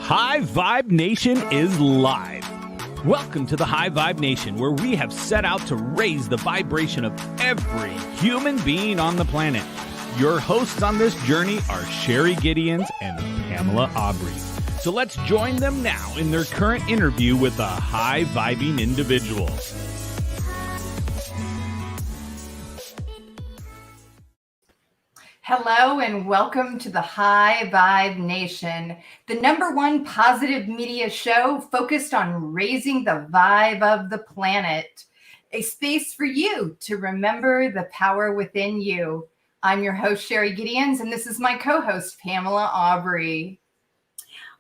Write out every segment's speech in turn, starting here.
High Vibe Nation is live. Welcome to the High Vibe Nation, where we have set out to raise the vibration of every human being on the planet. Your hosts on this journey are Sherry Gideons and Pamela Aubrey. So let's join them now in their current interview with a high-vibing individual. Hello and welcome to the High Vibe Nation, the #1 positive media show focused on raising the vibe of the planet. A space for you to remember the power within you. I'm your host, Sherry Gideons, and this is my co-host, Pamela Aubrey.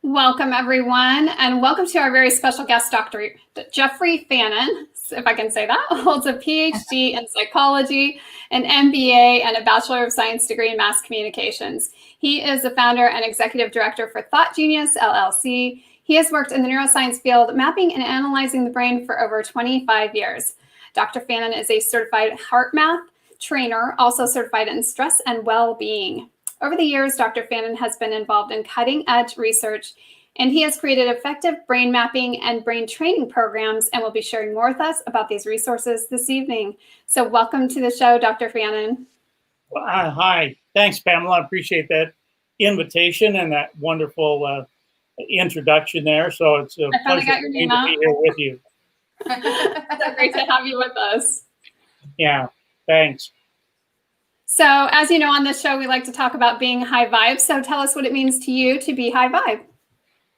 Welcome, everyone, and welcome to our very special guest, Dr. Jeffrey Fannin, if I can say that, holds a PhD in psychology, an MBA, and a Bachelor of Science degree in mass communications. He is the founder and executive director for Thought Genius, LLC. He has worked in the neuroscience field, mapping and analyzing the brain for over 25 years. Dr. Fannin is a certified heart math trainer, also certified in stress and well-being. Over the years, Dr. Fannin has been involved in cutting-edge research, and he has created effective brain mapping and brain training programs and will be sharing more with us about these resources this evening. So welcome to the show, Dr. Fannin. Well, hi. Thanks, Pamela. I appreciate that invitation and that wonderful introduction there. So it's a pleasure to be here with you. So great to have you with us. Yeah, thanks. So as you know, on this show, we like to talk about being high vibe. So tell us what it means to you to be high vibe.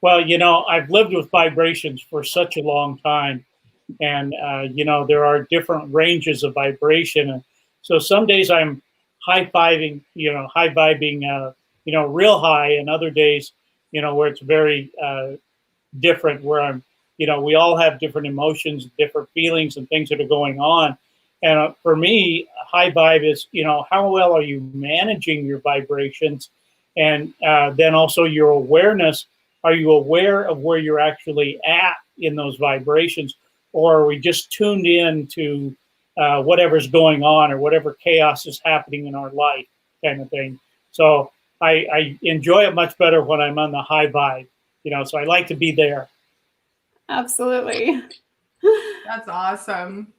Well, you know, I've lived with vibrations for such a long time. And, you know, there are different ranges of vibration. And so some days I'm high-fiving, high vibing, real high. And other days, where it's very different, where I'm, we all have different emotions, different feelings and things that are going on. And for me, high vibe is, how well are you managing your vibrations? And then also your awareness. Are you aware of where you're actually at in those vibrations? Or are we just tuned in to whatever's going on or whatever chaos is happening in our life kind of thing? So I enjoy it much better when I'm on the high vibe, so I like to be there. Absolutely. That's awesome.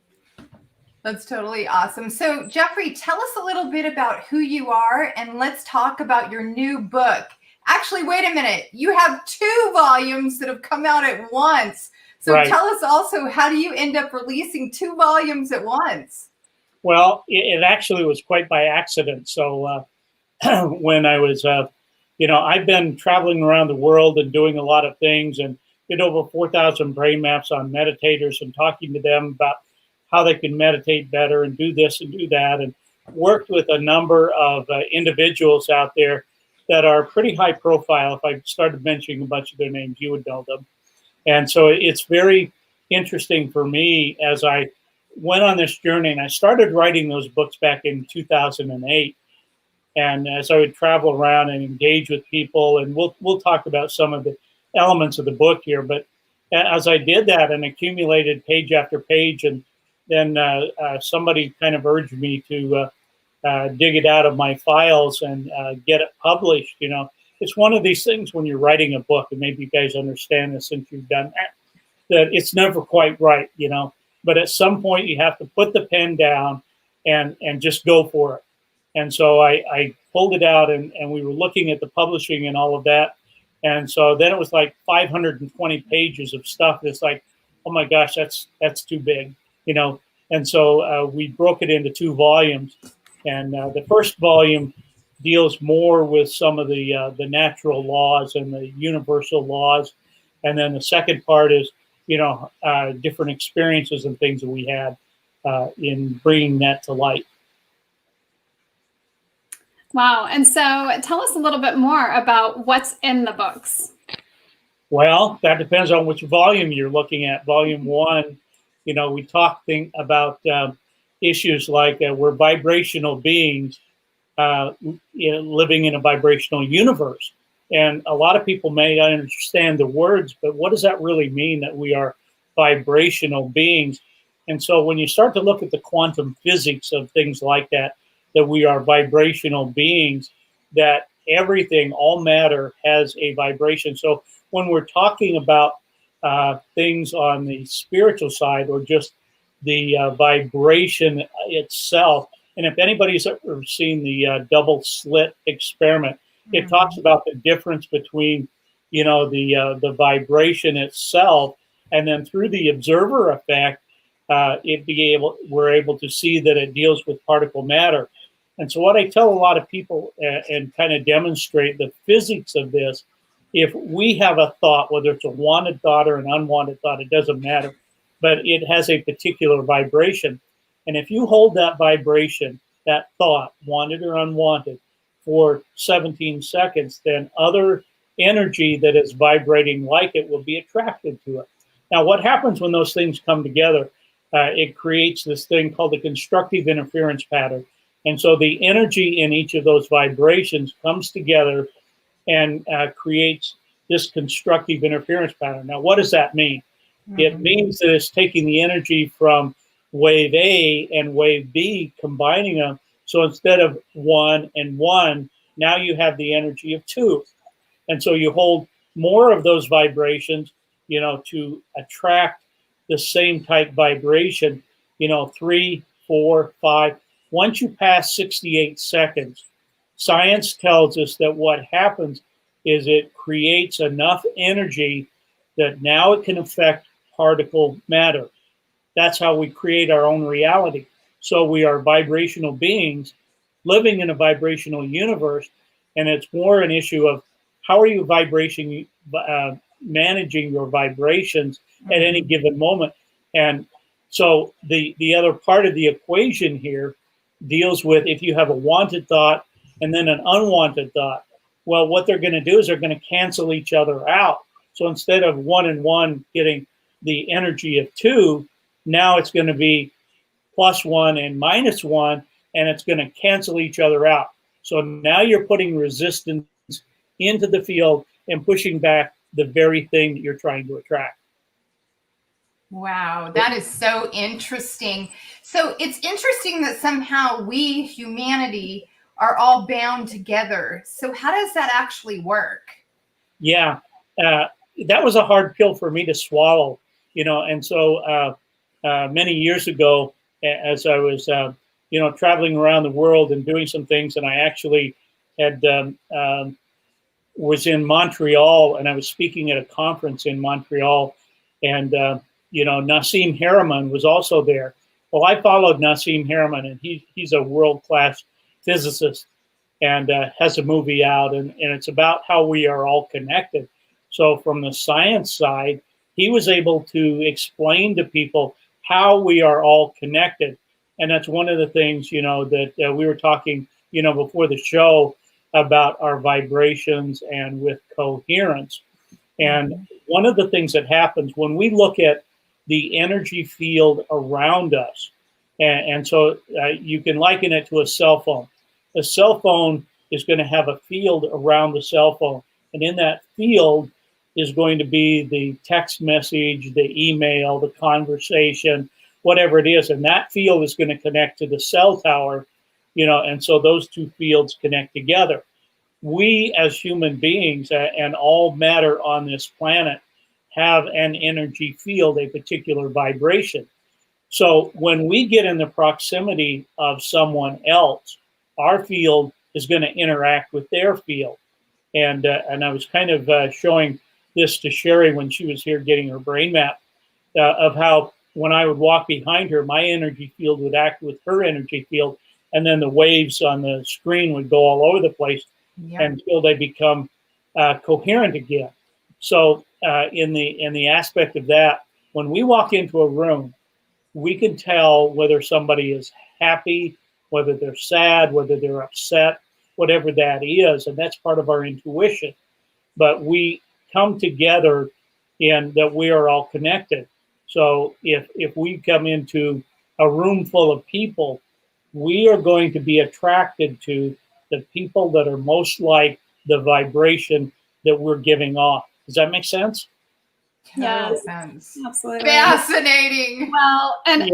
That's totally awesome. So Jeffrey, tell us a little bit about who you are and let's talk about your new book. Actually, wait a minute. You have 2 volumes that have come out at once. So right. Tell us also, how do you end up releasing 2 volumes at once? Well, it actually was quite by accident. So when I was, I've been traveling around the world and doing a lot of things and did over 4,000 brain maps on meditators and talking to them about how they can meditate better and do this and do that, and worked with a number of individuals out there that are pretty high profile. If I started mentioning a bunch of their names, you would know them. And so it's very interesting for me as I went on this journey, and I started writing those books back in 2008. And as I would travel around and engage with people, and we'll talk about some of the elements of the book here, but as I did that and accumulated page after page, and then somebody kind of urged me to dig it out of my files and get it published. It's one of these things when you're writing a book, and maybe you guys understand this since you've done that it's never quite right, but at some point you have to put the pen down and just go for it. And so I pulled it out, and we were looking at the publishing and all of that. And so then it was like 520 pages of stuff. It's like, oh my gosh, that's too big. And so we broke it into 2 volumes, and the first volume deals more with some of the natural laws and the universal laws, and then the second part is different experiences and things that we had in bringing that to light. Wow! And so tell us a little bit more about what's in the books. Well, that depends on which volume you're looking at. Volume 1. We talk about issues like we're vibrational beings living in a vibrational universe. And a lot of people may not understand the words, but what does that really mean, that we are vibrational beings? And so when you start to look at the quantum physics of things like that, that we are vibrational beings, that everything, all matter has a vibration. So when we're talking about things on the spiritual side, or just the vibration itself, and if anybody's ever seen the double slit experiment, it talks about the difference between, the vibration itself, and then through the observer effect, we're able to see that it deals with particle matter. And so what I tell a lot of people, and kind of demonstrate the physics of this, if we have a thought, whether it's a wanted thought or an unwanted thought, it doesn't matter, but it has a particular vibration. And if you hold that vibration, that thought, wanted or unwanted, for 17 seconds, then other energy that is vibrating like it will be attracted to it. Now, what happens when those things come together? It creates this thing called the constructive interference pattern. And so the energy in each of those vibrations comes together and creates this constructive interference pattern. Now, what does that mean? It means that it's taking the energy from wave A and wave B, combining them. So instead of 1 and 1, now you have the energy of 2. And so you hold more of those vibrations, to attract the same type vibration, 3, 4, 5. Once you pass 68 seconds, science tells us that what happens is it creates enough energy that now it can affect particle matter. That's how we create our own reality. So we are vibrational beings living in a vibrational universe, and it's more an issue of how are you managing your vibrations at any given moment. And so the other part of the equation here deals with if you have a wanted thought and then an unwanted thought. Well, what they're going to do is they're going to cancel each other out. So instead of 1 and 1 getting the energy of 2, now it's going to be +1 and -1, and it's going to cancel each other out. So now you're putting resistance into the field and pushing back the very thing that you're trying to attract. Wow, that is so interesting. So it's interesting that somehow we, humanity, are all bound together. So how does that actually work? Yeah, that was a hard pill for me to swallow, and so many years ago, as I was, traveling around the world and doing some things, and I actually had was in Montreal, and I was speaking at a conference in Montreal, and Nassim Haramein was also there. Well, I followed Nassim Haramein, and he's a world-class physicist, and has a movie out, and it's about how we are all connected. So from the science side, he was able to explain to people how we are all connected. And that's one of the things, that we were talking, before the show about our vibrations and with coherence. And one of the things that happens when we look at the energy field around us, and so you can liken it to a cell phone. A cell phone is going to have a field around the cell phone. And in that field is going to be the text message, the email, the conversation, whatever it is. And that field is going to connect to the cell tower, and so those two fields connect together. We as human beings and all matter on this planet have an energy field, a particular vibration. So when we get in the proximity of someone else, our field is going to interact with their field. And I was kind of showing this to Sherry when she was here getting her brain map of how when I would walk behind her, my energy field would act with her energy field, and then the waves on the screen would go all over the place until they become coherent again. So in the aspect of that, when we walk into a room, we can tell whether somebody is happy, whether they're sad, whether they're upset, whatever that is, and that's part of our intuition. But we come together in that we are all connected. So if we come into a room full of people, we are going to be attracted to the people that are most like the vibration that we're giving off. Does that make sense? Total sense. Absolutely. Fascinating. Well, and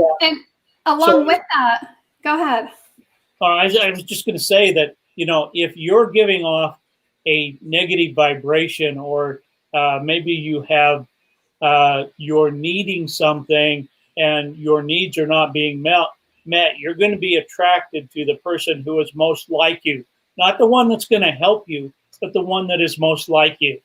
along with that, go ahead. I was just going to say that if you're giving off a negative vibration, or maybe you have you're needing something and your needs are not being met, you're going to be attracted to the person who is most like you, not the one that's going to help you, but the one that is most like you.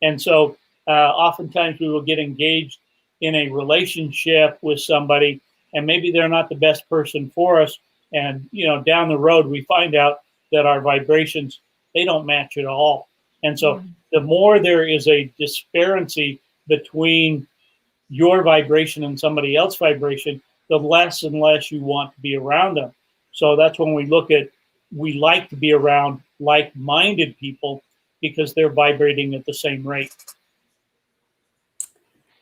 And so oftentimes we will get engaged in a relationship with somebody, and maybe they're not the best person for us. And, down the road, we find out that our vibrations, they don't match at all. And so the more there is a disparity between your vibration and somebody else's vibration, the less and less you want to be around them. So that's when we like to be around like-minded people, because they're vibrating at the same rate.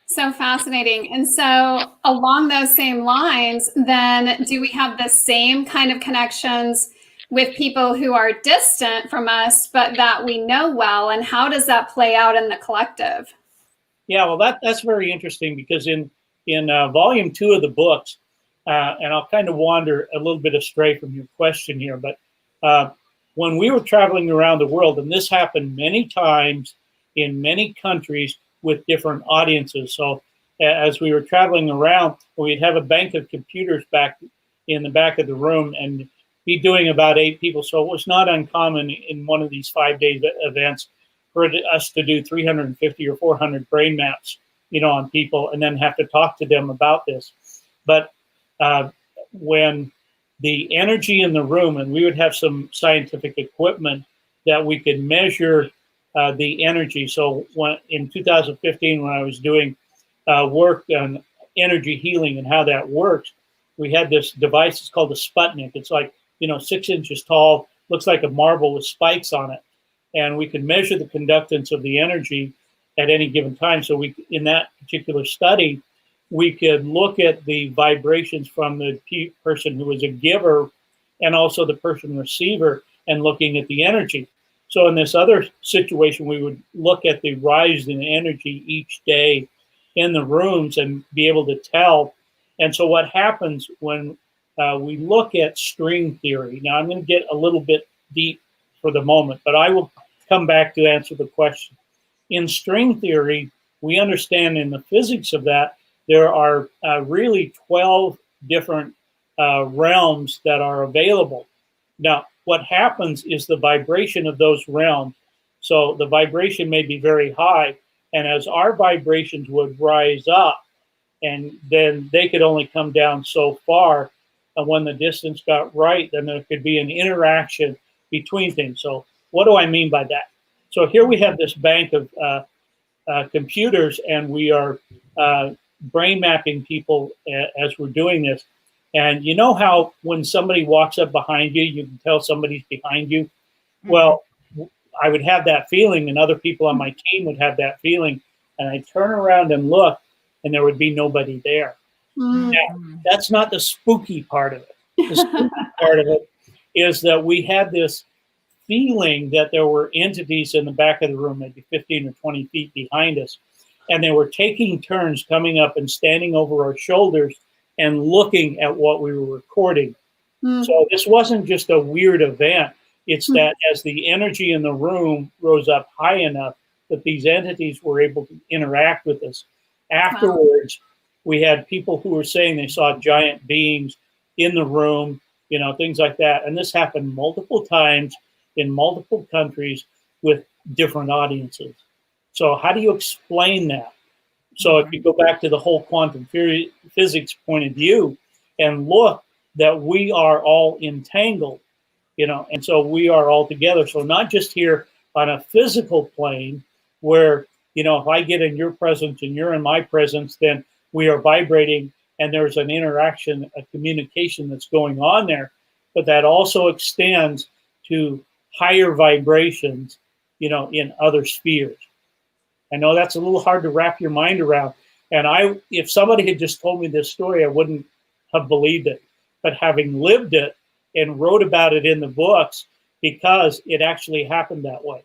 So fascinating. And so along those same lines, then do we have the same kind of connections with people who are distant from us, but that we know well? And how does that play out in the collective? Yeah, well, that's very interesting, because in volume 2 of the books, and I'll kind of wander a little bit astray from your question here, but when we were traveling around the world, and this happened many times in many countries with different audiences. So as we were traveling around, we'd have a bank of computers back in the back of the room and be doing about 8 people. So it was not uncommon in one of these 5-day events for us to do 350 or 400 brain maps, on people, and then have to talk to them about this. But when the energy in the room, and we would have some scientific equipment that we could measure the energy. So in 2015, when I was doing work on energy healing and how that works, we had this device. It's called a Sputnik. It's like 6 inches tall, looks like a marble with spikes on it, and we could measure the conductance of the energy at any given time. So in that particular study, we could look at the vibrations from the person who was a giver and also the person receiver, and looking at the energy. So in this other situation, we would look at the rise in energy each day in the rooms and be able to tell. And so what happens when we look at string theory, now I'm going to get a little bit deep for the moment, but I will come back to answer the question. In string theory, we understand in the physics of that, there are really 12 different realms that are available. Now, what happens is the vibration of those realms. So the vibration may be very high, and as our vibrations would rise up, and then they could only come down so far, and when the distance got right, then there could be an interaction between things. So what do I mean by that? So here we have this bank of computers, and we are brain mapping people as we're doing this. And you know how when somebody walks up behind you, you can tell somebody's behind you? Well, I would have that feeling, and other people on my team would have that feeling. And I'd turn around and look, and there would be nobody there. Now, that's not the spooky part of it. The spooky part of it is that we had this feeling that there were entities in the back of the room, maybe 15 or 20 feet behind us, and they were taking turns coming up and standing over our shoulders and looking at what we were recording. So this wasn't just a weird event. It's that as the energy in the room rose up high enough that these entities were able to interact with us. Afterwards, we had people who were saying they saw giant beings in the room, things like that. And this happened multiple times in multiple countries with different audiences. So how do you explain that? So if you go back to the whole quantum physics point of view and look that we are all entangled, and so we are all together. So not just here on a physical plane where, if I get in your presence and you're in my presence, then we are vibrating and there's an interaction, a communication that's going on there, but that also extends to higher vibrations, in other spheres. I know that's a little hard to wrap your mind around. And if somebody had just told me this story, I wouldn't have believed it. But having lived it and wrote about it in the books, because it actually happened that way.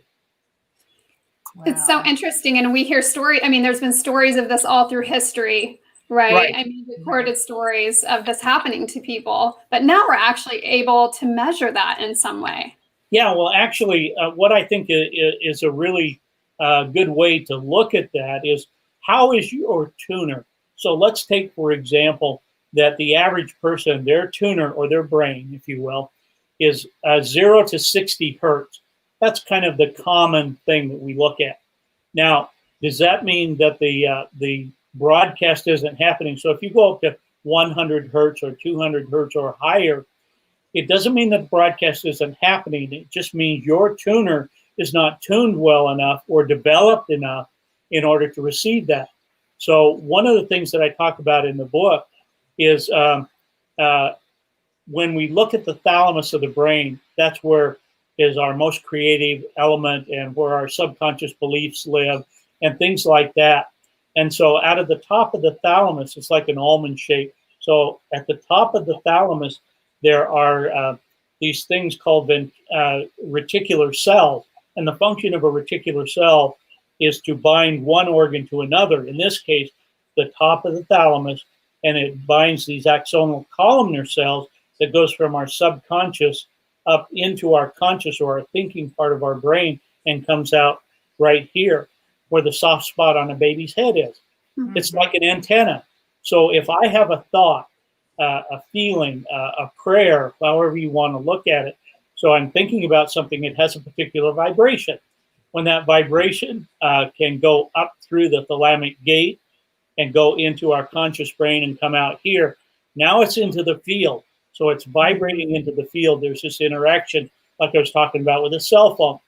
Wow. It's so interesting. And we hear there's been stories of this all through history, right? Recorded stories of this happening to people. But now we're actually able to measure that in some way. Yeah, well, actually, what I think is a really good way to look at that is how is your tuner? So let's take, for example, that the average person, their tuner or their brain, if you will, is 0 to 60 hertz. That's kind of the common thing that we look at. Now, does that mean that the broadcast isn't happening? So if you go up to 100 hertz or 200 hertz or higher, it doesn't mean that the broadcast isn't happening. It just means your tuner is not tuned well enough or developed enough in order to receive that. So one of the things that I talk about in the book is when we look at the thalamus of the brain, that's where is our most creative element and where our subconscious beliefs live and things like that. And so out of the top of the thalamus, it's like an almond shape. So at the top of the thalamus, there are these things called reticular cells. And the function of a reticular cell is to bind one organ to another. In this case, the top of the thalamus, and it binds these axonal columnar cells that goes from our subconscious up into our conscious or our thinking part of our brain and comes out right here where the soft spot on a baby's head is. Mm-hmm. It's like an antenna. So if I have a thought, a feeling, a prayer, however you want to look at it, so I'm thinking about something, it has a particular vibration. When that vibration can go up through the thalamic gate and go into our conscious brain and come out here, now it's into the field. So it's vibrating into the field. There's this interaction, like I was talking about with a cell phone.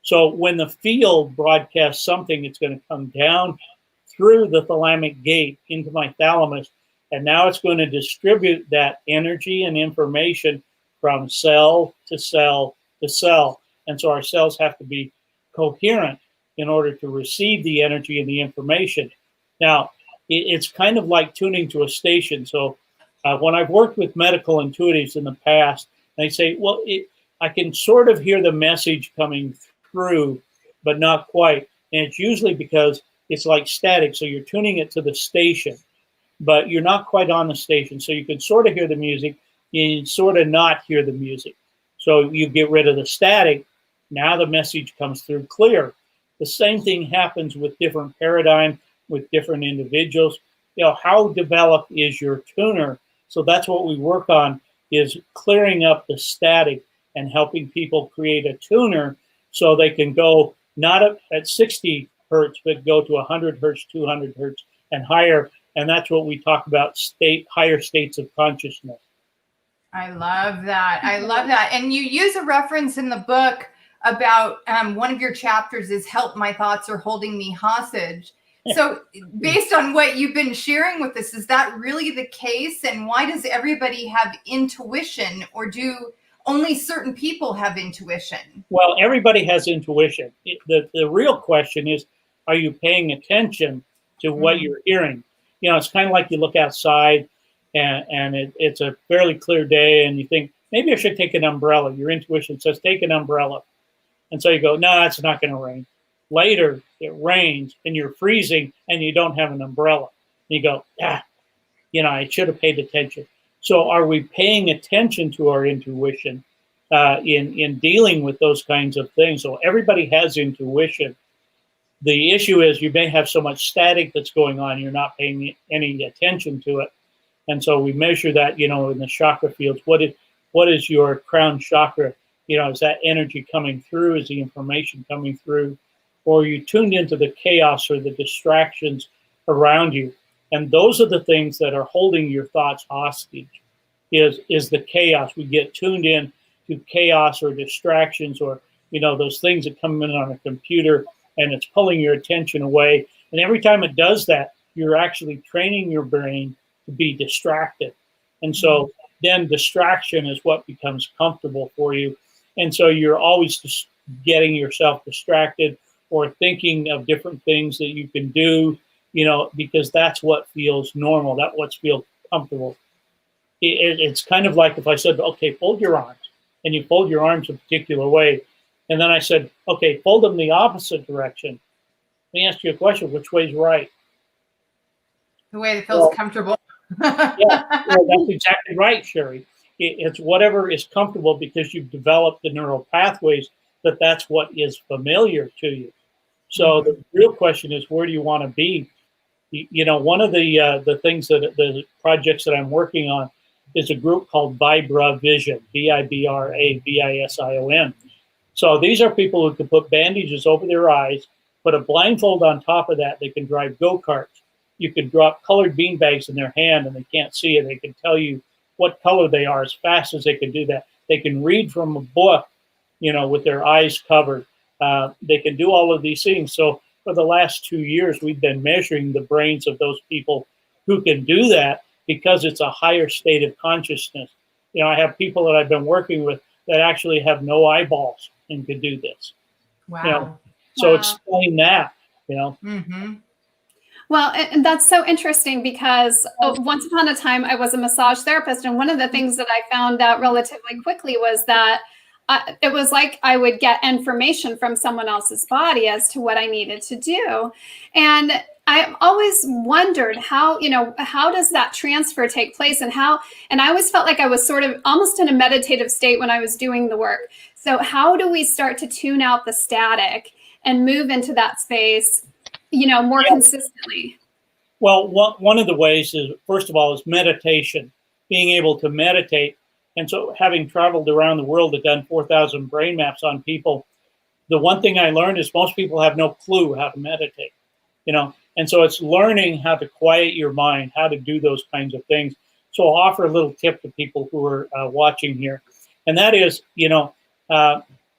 So when the field broadcasts something, it's going to come down through the thalamic gate into my thalamus, and now it's going to distribute that energy and information from cell to cell to cell. And so our cells have to be coherent in order to receive the energy and the information. Now, it's kind of like tuning to a station. So when I've worked with medical intuitives in the past, they say, well, I can sort of hear the message coming through, but not quite. And it's usually because it's like static. So you're tuning it to the station, but you're not quite on the station. So you can sort of hear the music, you sort of not hear the music. So you get rid of the static. Now the message comes through clear. The same thing happens with different paradigm, with different individuals. You know, how developed is your tuner? So that's what we work on, is clearing up the static and helping people create a tuner so they can go not at 60 hertz, but go to 100 hertz, 200 hertz, and higher. And that's what we talk about, higher states of consciousness. I love that. I love that. And you use a reference in the book about one of your chapters is "Help, My Thoughts Are Holding Me Hostage." So based on what you've been sharing with us, is that really the case? And why does everybody have intuition, or do only certain people have intuition? Well, everybody has intuition. The real question is, are you paying attention to what you're hearing? You know, it's kind of like you look outside and it's a fairly clear day and you think, maybe I should take an umbrella. Your intuition says, take an umbrella. And so you go, no, it's not going to rain. Later, it rains and you're freezing and you don't have an umbrella. And you go, I should have paid attention. So are we paying attention to our intuition in dealing with those kinds of things? So everybody has intuition. The issue is you may have so much static that's going on, you're not paying any attention to it. And so we measure that, in the chakra fields. What is your crown chakra? Is that energy coming through? Is the information coming through? Or are you tuned into the chaos or the distractions around you? And those are the things that are holding your thoughts hostage, is the chaos. We get tuned in to chaos or distractions or, those things that come in on a computer and it's pulling your attention away. And every time it does that, you're actually training your brain to be distracted. And so then distraction is what becomes comfortable for you. And so you're always just getting yourself distracted or thinking of different things that you can do, because that's what feels normal. That's what feels comfortable. It's kind of like if I said, okay, fold your arms, and you fold your arms a particular way. And then I said, okay, fold them the opposite direction. Let me ask you a question. Which way's right? The way that feels comfortable. Yeah, that's exactly right, Sherry. It's whatever is comfortable because you've developed the neural pathways that's what is familiar to you. So the real question is, where do you want to be? You know, one of the things the projects that I'm working on is a group called Vibra Vision, Vibravision. So these are people who can put bandages over their eyes, put a blindfold on top of that. They can drive go-karts. You can drop colored beanbags in their hand and they can't see it. They can tell you what color they are as fast as they can do that. They can read from a book, you know, with their eyes covered. They can do all of these things. So for the last 2 years, we've been measuring the brains of those people who can do that because it's a higher state of consciousness. You know, I have people that I've been working with that actually have no eyeballs and could do this. Wow. You know, so explain that, you know. Mm-hmm. Well, and that's so interesting because once upon a time I was a massage therapist, and one of the things that I found out relatively quickly was that it was like I would get information from someone else's body as to what I needed to do. And I always wondered how does that transfer take place, and I always felt like I was sort of almost in a meditative state when I was doing the work. So how do we start to tune out the static and move into that space, you know, more consistently? Well, one of the ways is, first of all, is meditation, being able to meditate. And so having traveled around the world and done 4,000 brain maps on people, the one thing I learned is most people have no clue how to meditate, you know. And so it's learning how to quiet your mind, how to do those kinds of things. So I'll offer a little tip to people who are watching here. And that is, you know,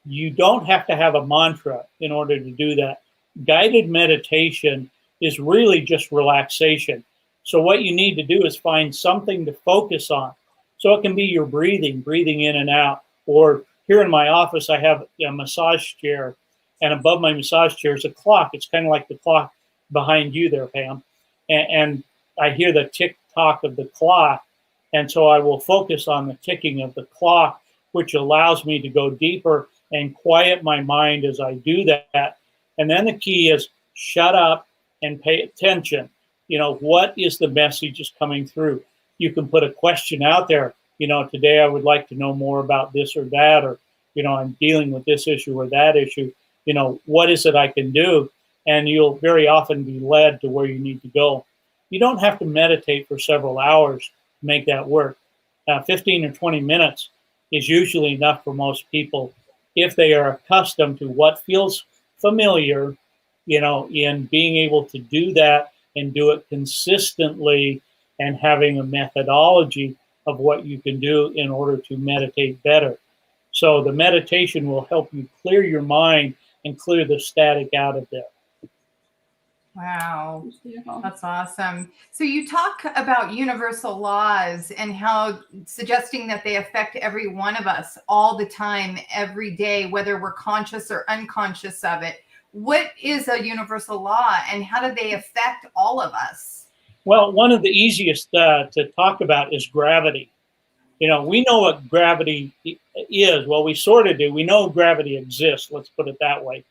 you don't have to have a mantra in order to do that. Guided meditation is really just relaxation. So what you need to do is find something to focus on. So it can be your breathing in and out. Or here in my office, I have a massage chair, and above my massage chair is a clock. It's kind of like the clock behind you there, Pam. And I hear the tick-tock of the clock. And so I will focus on the ticking of the clock, which allows me to go deeper and quiet my mind as I do that. And then the key is shut up and pay attention. You know, what is the message is coming through? You can put a question out there. You know, today I would like to know more about this or that, or, you know, I'm dealing with this issue or that issue. You know, what is it I can do? And you'll very often be led to where you need to go. You don't have to meditate for several hours to make that work. 15 or 20 minutes is usually enough for most people if they are accustomed to what feels familiar, you know, in being able to do that and do it consistently and having a methodology of what you can do in order to meditate better. So the meditation will help you clear your mind and clear the static out of there. Wow, that's awesome. So you talk about universal laws and how suggesting that they affect every one of us all the time, every day, whether we're conscious or unconscious of it. What is a universal law and how do they affect all of us? Well, one of the easiest to talk about is gravity. You know, we know what gravity is. Well, we sort of do. We know gravity exists. Let's put it that way.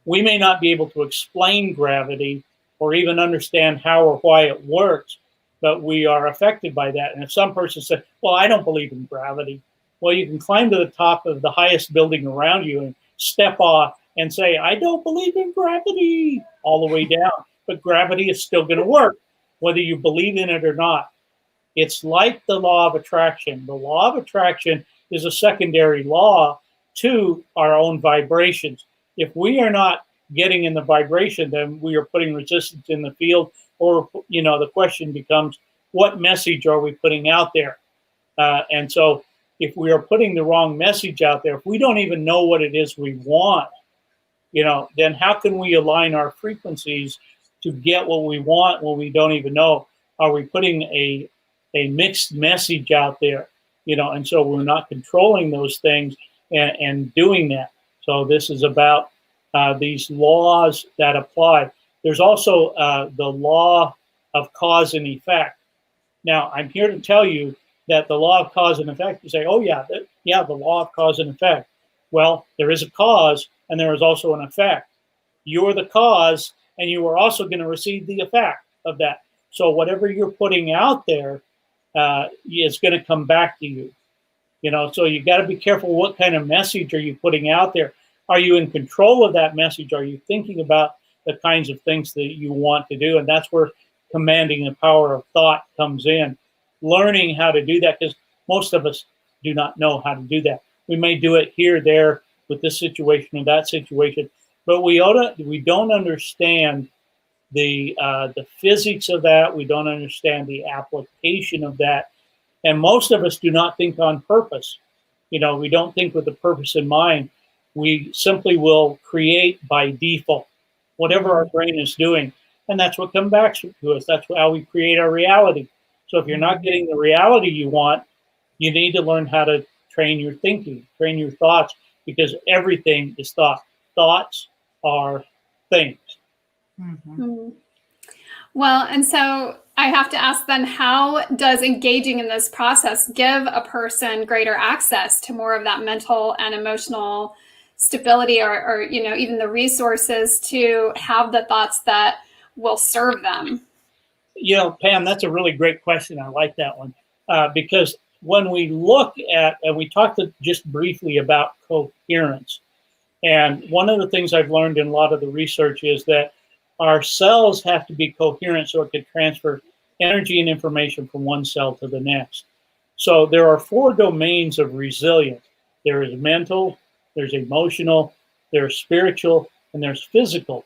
We may not be able to explain gravity or even understand how or why it works, but we are affected by that. And if some person says, well, I don't believe in gravity, well, you can climb to the top of the highest building around you and step off and say, I don't believe in gravity, all the way down. But gravity is still going to work, whether you believe in it or not. It's like the law of attraction. The law of attraction is a secondary law to our own vibrations. If we are not getting in the vibration, then we are putting resistance in the field. Or, you know, the question becomes, what message are we putting out there? And so if we are putting the wrong message out there, if we don't even know what it is we want, you know, then how can we align our frequencies to get what we want when we don't even know? Are we putting a mixed message out there? You know, and so we're not controlling those things and doing that. So this is about these laws that apply. There's also the law of cause and effect. Now, I'm here to tell you that the law of cause and effect, you say, oh, yeah, the law of cause and effect. Well, there is a cause and there is also an effect. You're the cause and you are also going to receive the effect of that. So whatever you're putting out there is going to come back to you. So you got to be careful. What kind of message are you putting out there? Are you in control of that message? Are you thinking about the kinds of things that you want to do? And that's where commanding the power of thought comes in. Learning how to do that, because most of us do not know how to do that. We may do it here, there, with this situation or that situation, but we don't understand the physics of that. We don't understand the application of that, and most of us do not think on purpose. We don't think with a purpose in mind. We simply will create by default whatever our brain is doing, and that's what comes back to us. That's how we create our reality. So if you're not getting the reality you want, you need to learn how to train your thinking, train your thoughts, because everything is thought. Thoughts are things. Mm-hmm. Well, and so I have to ask then, how does engaging in this process give a person greater access to more of that mental and emotional stability, or even the resources to have the thoughts that will serve them? Pam, that's a really great question. I like that one, because when we look at, and we talked just briefly about coherence, and one of the things I've learned in a lot of the research is that our cells have to be coherent so it can transfer energy and information from one cell to the next. So there are 4 domains of resilience. There is mental, there's emotional, there's spiritual, and there's physical.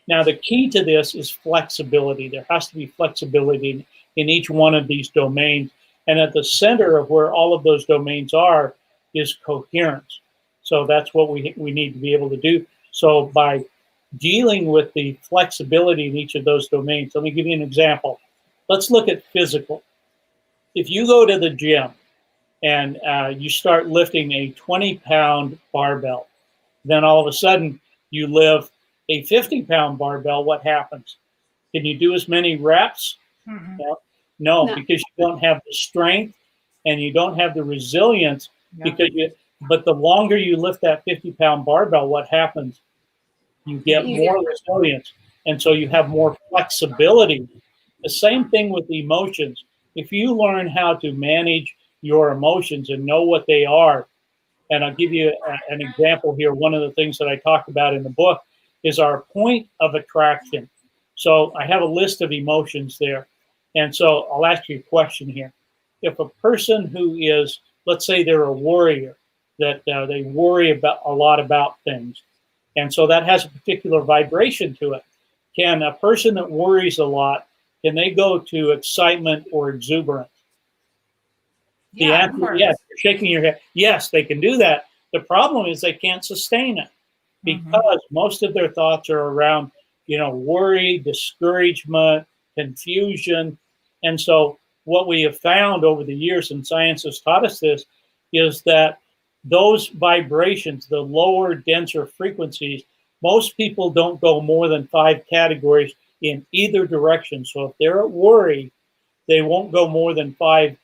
Now, the key to this is flexibility. There has to be flexibility in each one of these domains. And at the center of where all of those domains are is coherence. So that's what we need to be able to do. So by dealing with the flexibility in each of those domains, let me give you an example. Let's look at physical. If you go to the gym and you start lifting a 20-pound barbell, then all of a sudden you lift a 50-pound barbell, what happens? Can you do as many reps? Mm-hmm. No, because you don't have the strength and you don't have the resilience. But the longer you lift that 50-pound barbell, what happens? You get more resilience, and so you have more flexibility. The same thing with emotions. If you learn how to manage your emotions and know what they are, and I'll give you an example here. One of the things that I talk about in the book is our point of attraction. So I have a list of emotions there. And so I'll ask you a question here. If a person who is, let's say they're a worrier, that they worry about a lot about things, and so that has a particular vibration to it. Can a person that worries a lot, can they go to excitement or exuberance? The answer, yes. You're shaking your head. Yes, they can do that. The problem is they can't sustain it because most of their thoughts are around, worry, discouragement, confusion. And so what we have found over the years, and science has taught us this, is that those vibrations, the lower, denser frequencies, most people don't go more than 5 categories in either direction. So if they're at worry, they won't go more than 5.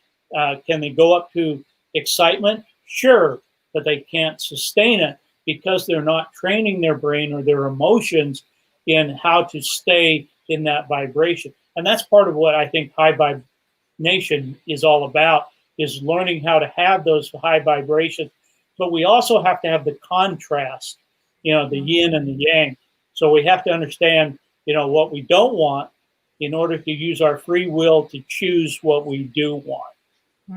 Can they go up to excitement? Sure, but they can't sustain it because they're not training their brain or their emotions in how to stay in that vibration. And that's part of what I think high vibration is all about, is learning how to have those high vibrations. But we also have to have the contrast, the yin and the yang. So we have to understand, what we don't want in order to use our free will to choose what we do want.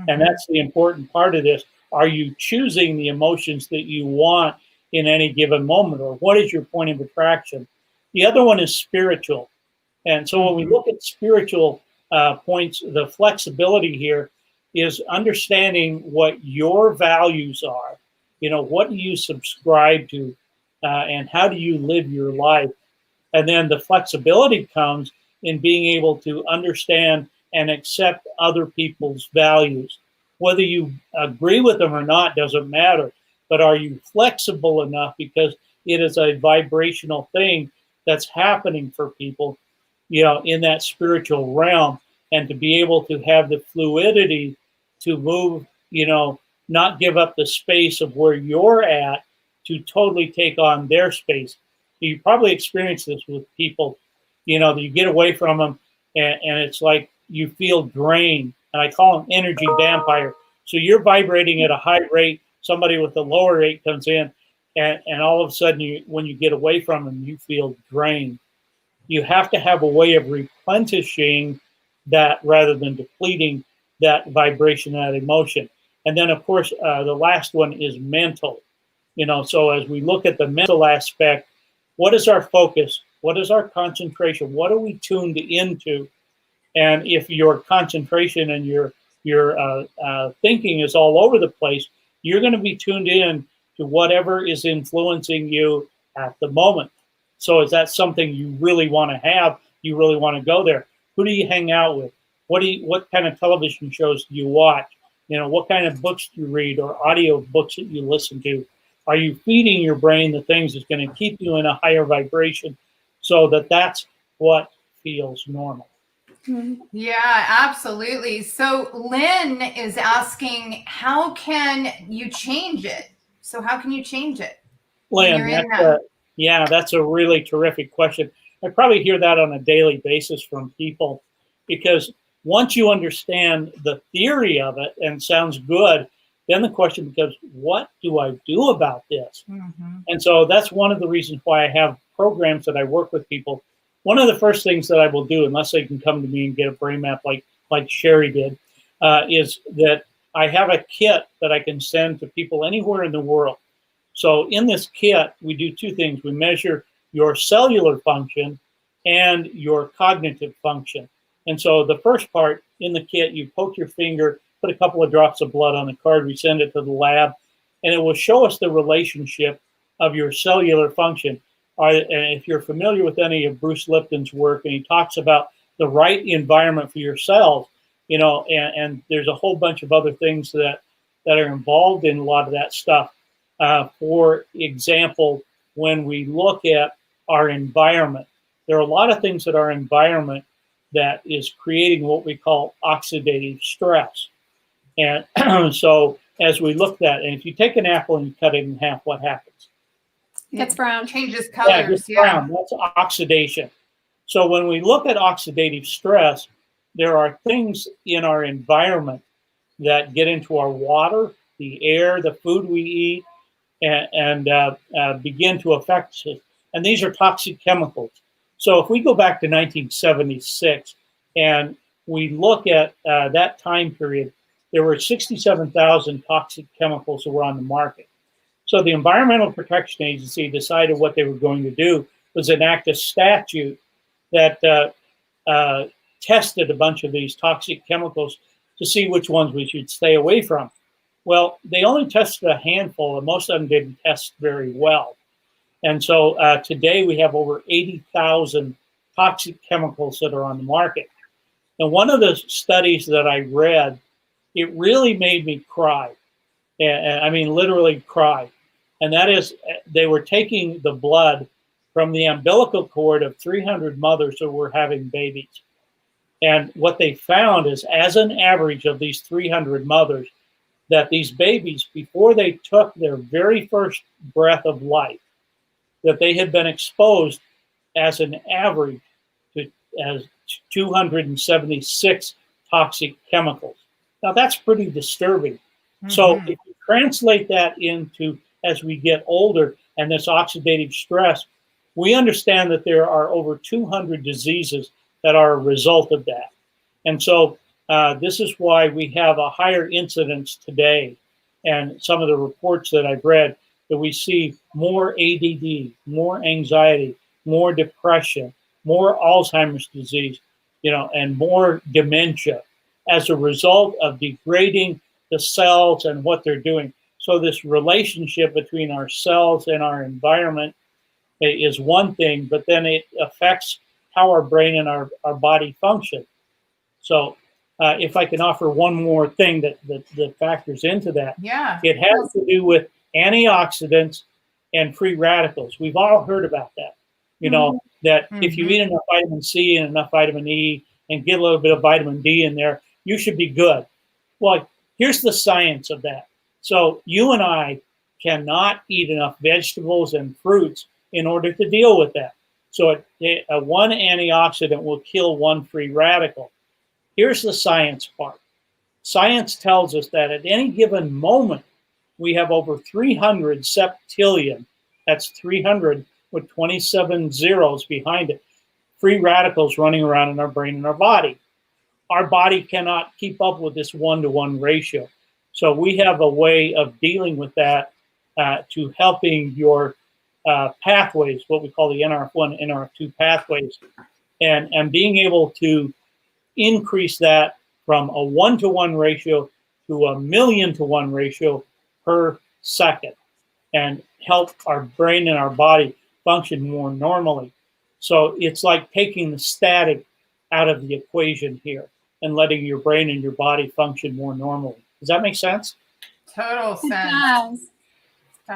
And that's the important part of this. Are you choosing the emotions that you want in any given moment, or what is your point of attraction? The other one is spiritual. And so when we look at spiritual points, the flexibility here is understanding what your values are. What do you subscribe to, and how do you live your life? And then the flexibility comes in being able to understand and accept other people's values. Whether you agree with them or not doesn't matter, but are you flexible enough, because it is a vibrational thing that's happening for people, in that spiritual realm, and to be able to have the fluidity to move, not give up the space of where you're at to totally take on their space. You probably experience this with people, that you get away from them and it's like you feel drained. And I call them energy vampire. So you're vibrating at a high rate. Somebody with a lower rate comes in, and all of a sudden, when you get away from them, you feel drained. You have to have a way of replenishing that rather than depleting that vibration, that emotion. And then, of course, the last one is mental. So as we look at the mental aspect, what is our focus? What is our concentration? What are we tuned into? And if your concentration and your thinking is all over the place, you're going to be tuned in to whatever is influencing you at the moment. So is that something you really want to have? You really want to go there? Who do you hang out with? What kind of television shows do you watch? What kind of books do you read, or audio books that you listen to? Are you feeding your brain the things that's going to keep you in a higher vibration so that's what feels normal? Yeah, absolutely. So Lynn is asking, how can you change it? So how can you change it? Lynn, that's a really terrific question. I probably hear that on a daily basis from people, because once you understand the theory of it and sounds good, then the question becomes, what do I do about this? Mm-hmm. And so that's one of the reasons why I have programs that I work with people. One of the first things that I will do, unless they can come to me and get a brain map like Sherry did, is that I have a kit that I can send to people anywhere in the world. So in this kit, we do two things. We measure your cellular function and your cognitive function. And so the first part in the kit, you poke your finger, put a couple of drops of blood on the card, we send it to the lab, and it will show us the relationship of your cellular function. And if you're familiar with any of Bruce Lipton's work, and he talks about the right environment for your cells, and there's a whole bunch of other things that are involved in a lot of that stuff. For example, when we look at our environment, there are a lot of things in our environment that is creating what we call oxidative stress. And so as we look at that, and if you take an apple and you cut it in half, what happens? It gets brown. Changes colors. Yeah, brown. That's oxidation. So when we look at oxidative stress, there are things in our environment that get into our water, the air, the food we eat, and begin to affect us. And these are toxic chemicals. So if we go back to 1976 and we look at that time period, there were 67,000 toxic chemicals that were on the market. So the Environmental Protection Agency decided what they were going to do was enact a statute that tested a bunch of these toxic chemicals to see which ones we should stay away from. Well, they only tested a handful, and most of them didn't test very well. And so today we have over 80,000 toxic chemicals that are on the market. And one of the studies that I read, it really made me cry. And I mean, literally cry. And that is, they were taking the blood from the umbilical cord of 300 mothers who were having babies. And what they found is, as an average of these 300 mothers, that these babies, before they took their very first breath of life, that they had been exposed as an average to as 276 toxic chemicals. Now that's pretty disturbing. Mm-hmm. So if you translate that into, as we get older and this oxidative stress, we understand that there are over 200 diseases that are a result of that. And so this is why we have a higher incidence today. And some of the reports that I've read, that we see more ADD, more anxiety, more depression, more Alzheimer's disease, and more dementia as a result of degrading the cells and what they're doing. So this relationship between our cells and our environment is one thing, but then it affects how our brain and our body function. So if I can offer one more thing that factors into that, it has to do with antioxidants and free radicals. We've all heard about that, that if you eat enough vitamin C and enough vitamin E and get a little bit of vitamin D in there, you should be good. Well, here's the science of that. So you and I cannot eat enough vegetables and fruits in order to deal with that. So one antioxidant will kill one free radical. Here's the science part. Science tells us that at any given moment, we have over 300 septillion, that's 300 with 27 zeros behind it, free radicals running around in our brain and our body. Our body cannot keep up with this 1-to-1 ratio. So we have a way of dealing with that to helping your pathways, what we call the NRF1, NRF2 pathways, and being able to increase that from a 1-to-1 ratio to 1,000,000 to 1 ratio per second, and help our brain and our body function more normally. So it's like taking the static out of the equation here and letting your brain and your body function more normally. Does that make sense? Total sense. It does.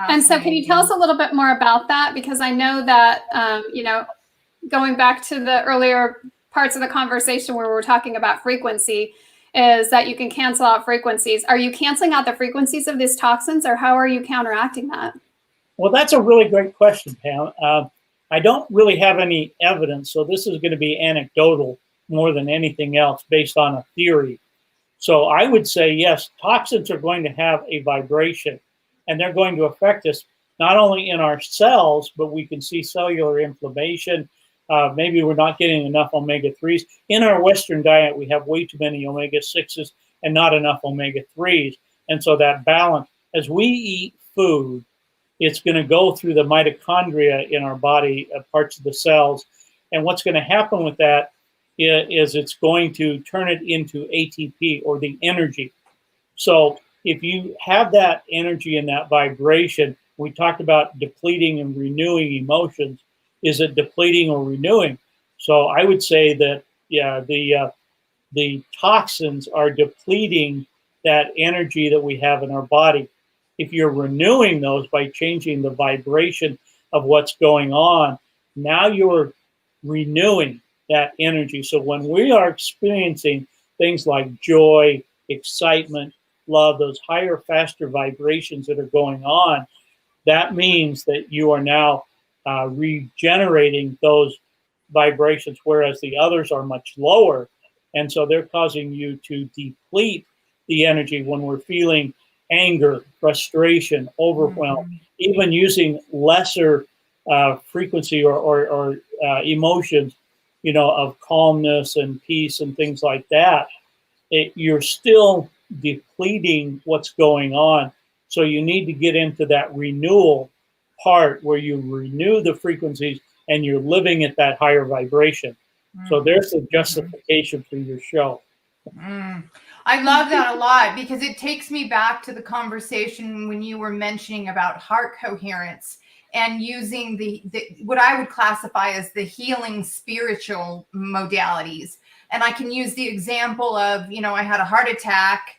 And so can you tell us a little bit more about that? Because I know that, going back to the earlier parts of the conversation where we're talking about frequency, is that you can cancel out frequencies. Are you canceling out the frequencies of these toxins, or how are you counteracting that? Well, that's a really great question, Pam. I don't really have any evidence, so this is going to be anecdotal more than anything else based on a theory. So I would say, yes, toxins are going to have a vibration, and they're going to affect us not only in our cells, but we can see cellular inflammation. Maybe we're not getting enough omega-3s. In our Western diet, we have way too many omega-6s and not enough omega-3s. And so that balance, as we eat food, it's going to go through the mitochondria in our body, parts of the cells. And what's going to happen with that is it's going to turn it into ATP, or the energy. So if you have that energy and that vibration, we talked about depleting and renewing emotions. Is it depleting or renewing? So I would say that, yeah, the toxins are depleting that energy that we have in our body. If you're renewing those by changing the vibration of what's going on, now you're renewing that energy. So when we are experiencing things like joy, excitement, love, those higher, faster vibrations that are going on, that means that you are now regenerating those vibrations, whereas the others are much lower. And so they're causing you to deplete the energy when we're feeling anger, frustration, overwhelm, even using lesser frequency or emotions, of calmness and peace and things like that. You're still depleting what's going on. So you need to get into that renewal part where you renew the frequencies and you're living at that higher vibration. So there's the justification for your show. I love that a lot, because it takes me back to the conversation when you were mentioning about heart coherence and using the what I would classify as the healing spiritual modalities. And I can use the example of, I had a heart attack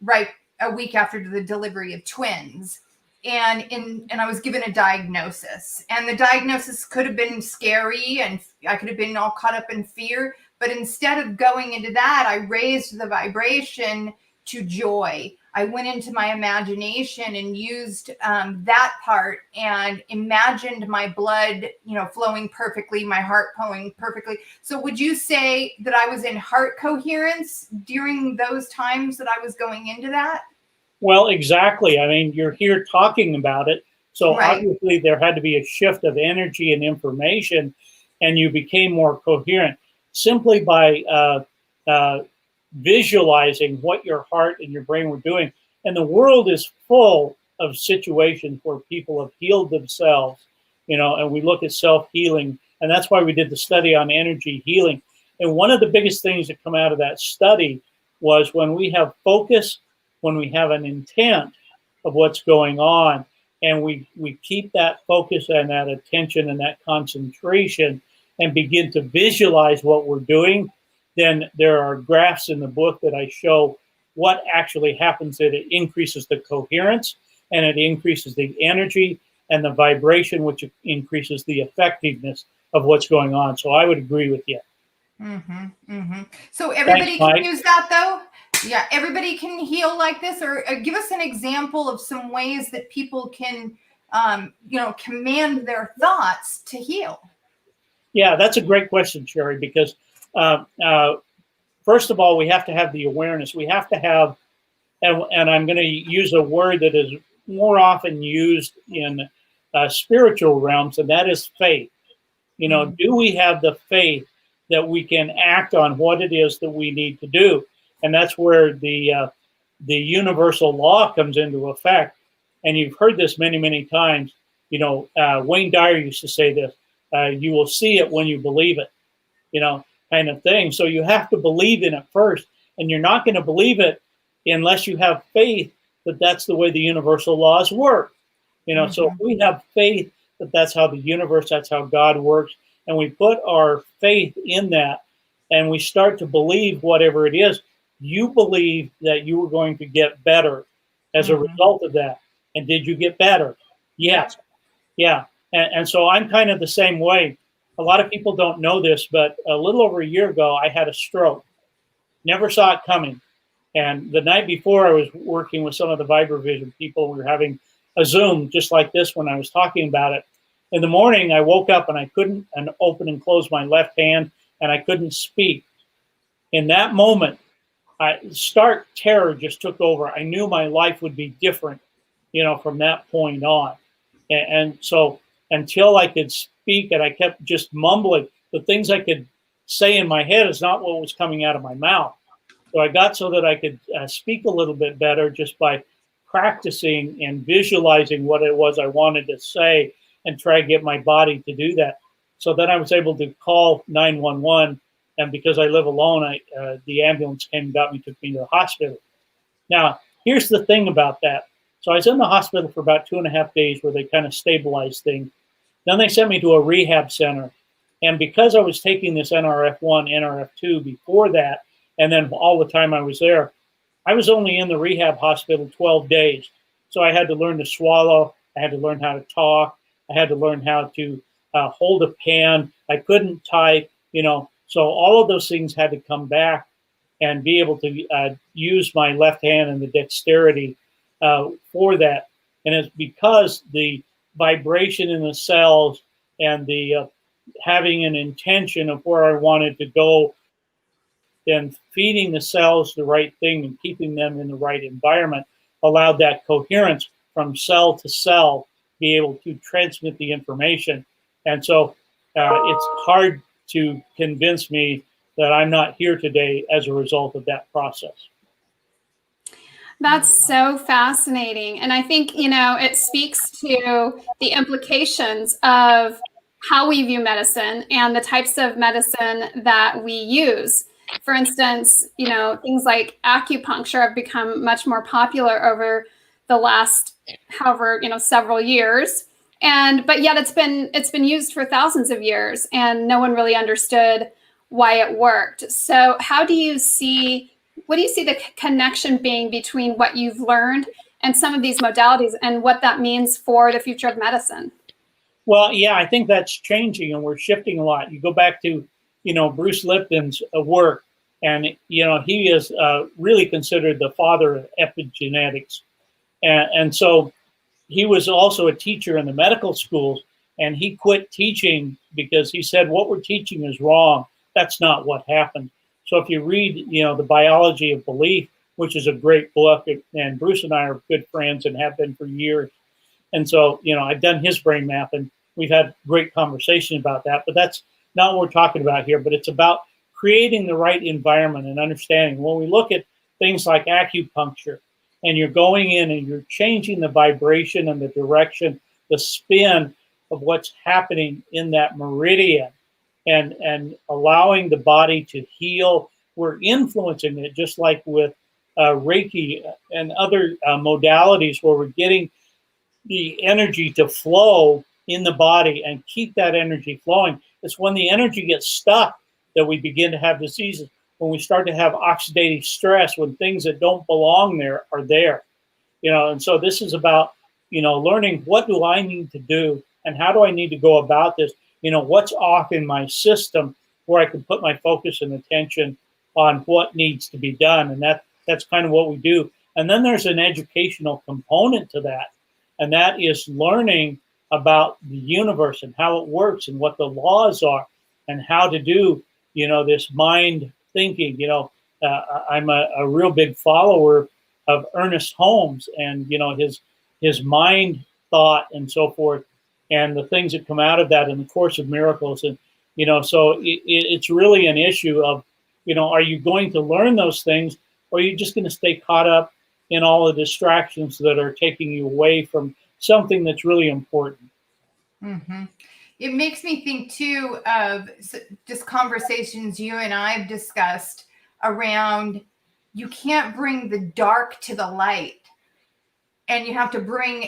right a week after the delivery of twins. And I was given a diagnosis, and the diagnosis could have been scary, and I could have been all caught up in fear. But instead of going into that, I raised the vibration to joy. I went into my imagination and used that part and imagined my blood, flowing perfectly, my heart flowing perfectly. So would you say that I was in heart coherence during those times that I was going into that? Well, exactly. I mean, you're here talking about it. So Right. Obviously there had to be a shift of energy and information, and you became more coherent simply by visualizing what your heart and your brain were doing. And the world is full of situations where people have healed themselves, and we look at self-healing. And that's why we did the study on energy healing. And one of the biggest things that come out of that study was when we have focus, when we have an intent of what's going on, and we keep that focus and that attention and that concentration and begin to visualize what we're doing, then there are graphs in the book that I show what actually happens. That it increases the coherence, and it increases the energy and the vibration, which increases the effectiveness of what's going on. So I would agree with you. So everybody Thanks, can use that, though? Yeah, everybody can heal like this, or give us an example of some ways that people can, command their thoughts to heal. Yeah, that's a great question, Sherry, because first of all, we have to have the awareness. We have to have, and I'm going to use a word that is more often used in spiritual realms, and that is faith. Do we have the faith that we can act on what it is that we need to do? And that's where the universal law comes into effect. And you've heard this many, many times. Wayne Dyer used to say this: "You will see it when you believe it," kind of thing. So you have to believe in it first, and you're not going to believe it unless you have faith that that's the way the universal laws work. So if we have faith that that's how the universe, that's how God works, and we put our faith in that, and we start to believe whatever it is, you believe that you were going to get better as a result of that. And did you get better? Yes. Yeah. And so I'm kind of the same way. A lot of people don't know this, but a little over a year ago, I had a stroke. Never saw it coming. And the night before, I was working with some of the VibraVision people. We were having a Zoom just like this when I was talking about it. In the morning, I woke up and I couldn't open and close my left hand, and I couldn't speak. In that moment, stark terror just took over. I knew my life would be different, from that point on. And so until I could speak, and I kept just mumbling, the things I could say in my head is not what was coming out of my mouth. So I got so that I could speak a little bit better just by practicing and visualizing what it was I wanted to say and try to get my body to do that. So then I was able to call 911. And because I live alone, the ambulance came and got me, took me to the hospital. Now, here's the thing about that. So I was in the hospital for about 2.5 days where they kind of stabilized things. Then they sent me to a rehab center. And because I was taking this NRF1, NRF2 before that, and then all the time I was there, I was only in the rehab hospital 12 days. So I had to learn to swallow. I had to learn how to talk. I had to learn how to hold a pen. I couldn't type, So all of those things had to come back and be able to use my left hand and the dexterity for that. And it's because the vibration in the cells and the having an intention of where I wanted to go, then feeding the cells the right thing and keeping them in the right environment allowed that coherence from cell to cell, be able to transmit the information. And so it's hard to convince me that I'm not here today as a result of that process. That's so fascinating. And I think, it speaks to the implications of how we view medicine and the types of medicine that we use. For instance, things like acupuncture have become much more popular over the last, several years. But yet it's been used for thousands of years, and no one really understood why it worked. So what do you see the connection being between what you've learned and some of these modalities and what that means for the future of medicine? Well, yeah, I think that's changing, and we're shifting a lot. You go back to, Bruce Lipton's work, and, he is really considered the father of epigenetics. And so he was also a teacher in the medical schools, and he quit teaching because he said, what we're teaching is wrong. That's not what happened. So if you read, The Biology of Belief, which is a great book, and Bruce and I are good friends and have been for years. And so, I've done his brain map, and we've had great conversation about that, but that's not what we're talking about here. But it's about creating the right environment and understanding. When we look at things like acupuncture, and you're going in and you're changing the vibration and the direction, the spin of what's happening in that meridian, and allowing the body to heal, we're influencing it, just like with Reiki and other modalities, where we're getting the energy to flow in the body and keep that energy flowing. It's when the energy gets stuck that we begin to have diseases. When we start to have oxidative stress, when things that don't belong there are there, and so this is about, learning what do I need to do and how do I need to go about this? What's off in my system where I can put my focus and attention on what needs to be done. And that's kind of what we do. And then there's an educational component to that. And that is learning about the universe and how it works and what the laws are and how to do, this mind thinking. I'm a real big follower of Ernest Holmes and, his mind thought and so forth, and the things that come out of that in the Course of Miracles. And, so it's really an issue of, are you going to learn those things, or are you just going to stay caught up in all the distractions that are taking you away from something that's really important? Mm-hmm. It makes me think too of just conversations you and I have discussed around, you can't bring the dark to the light, and you have to bring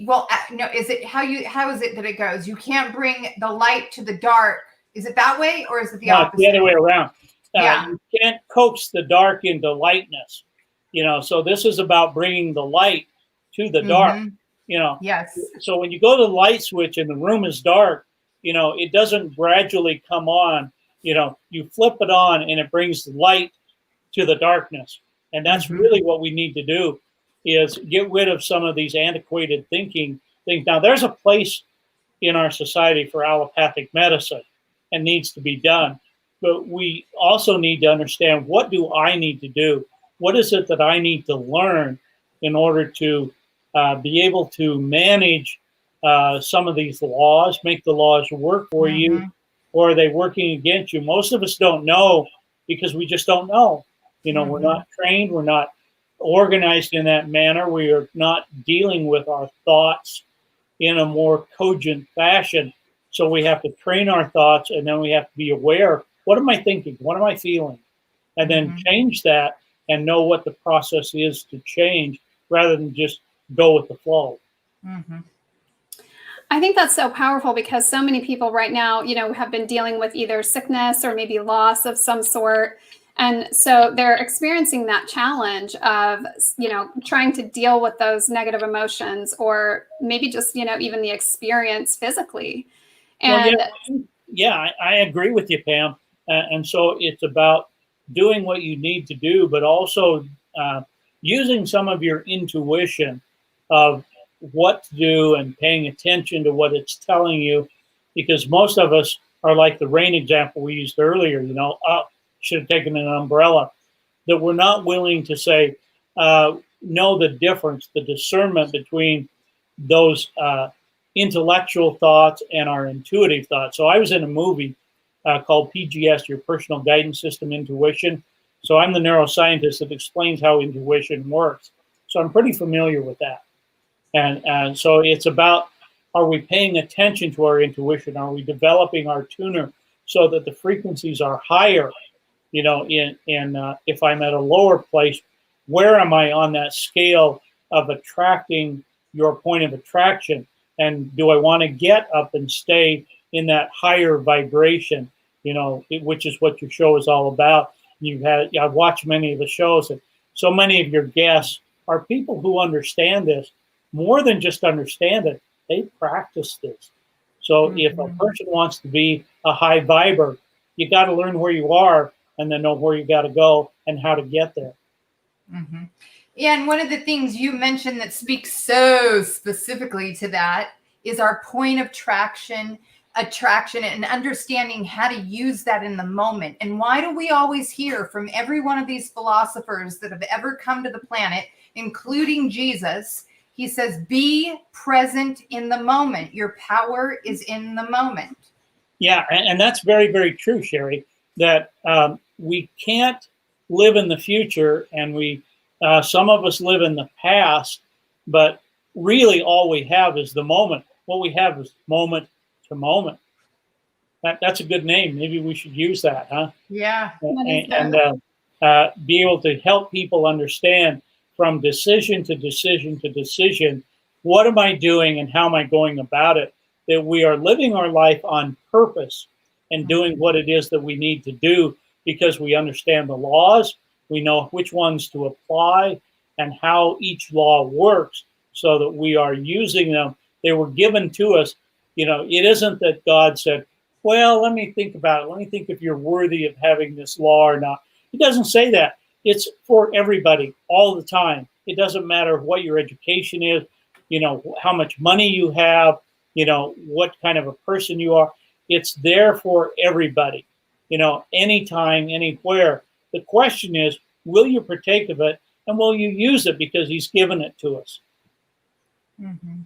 no, is it how is it that it goes? You can't bring the light to the dark. Is it that way, or is it the opposite? It's the other way around. Yeah. You can't coax the dark into lightness. So this is about bringing the light to the dark. Yes. So when you go to the light switch and the room is dark, it doesn't gradually come on. You flip it on and it brings the light to the darkness. And that's really what we need to do, is get rid of some of these antiquated thinking things. Now, there's a place in our society for allopathic medicine and needs to be done. But we also need to understand, what do I need to do? What is it that I need to learn in order to be able to manage some of these laws, make the laws work for you, or are they working against you? Most of us don't know because we just don't know. We're not trained, we're not organized in that manner, we are not dealing with our thoughts in a more cogent fashion. So we have to train our thoughts, and then we have to be aware, what am I thinking? What am I feeling? And then change that and know what the process is to change, rather than just go with the flow. I think that's so powerful, because so many people right now, have been dealing with either sickness or maybe loss of some sort. And so they're experiencing that challenge of, trying to deal with those negative emotions, or maybe just, even the experience physically. And I agree with you, Pam. And so it's about doing what you need to do, but also using some of your intuition of what to do and paying attention to what it's telling you, because most of us are like the rain example we used earlier, should have taken an umbrella, that we're not willing to say, know the difference, the discernment between those intellectual thoughts and our intuitive thoughts. So I was in a movie called PGS, Your Personal Guidance System Intuition. So I'm the neuroscientist that explains how intuition works. So I'm pretty familiar with that. And so it's about, are we paying attention to our intuition? Are we developing our tuner so that the frequencies are higher? If I'm at a lower place, where am I on that scale of attracting your point of attraction? And do I want to get up and stay in that higher vibration, which is what your show is all about. I've watched many of the shows, and so many of your guests are people who understand this. More than just understand it, they practice this. So if a person wants to be a high viber, you got to learn where you are, and then know where you got to go and how to get there. And one of the things you mentioned that speaks so specifically to that is our point of attraction, and understanding how to use that in the moment. And why do we always hear from every one of these philosophers that have ever come to the planet, including Jesus? He says, be present in the moment. Your power is in the moment. Yeah, and that's very, very true, Sherry, that we can't live in the future, and some of us live in the past, but really all we have is the moment. What we have is moment to moment. That's a good name. Maybe we should use that, huh? Yeah. And be able to help people understand, from decision to decision to decision, what am I doing and how am I going about it? That we are living our life on purpose and doing what it is that we need to do, because we understand the laws, we know which ones to apply and how each law works, so that we are using them. They were given to us. It isn't that God said, well, let me think about it. Let me think if you're worthy of having this law or not. He doesn't say that. It's for everybody all the time. It doesn't matter what your education is, how much money you have, what kind of a person you are. It's there for everybody. anytime, anywhere. The question is, will you partake of it, and will you use it because he's given it to us? Mm-hmm.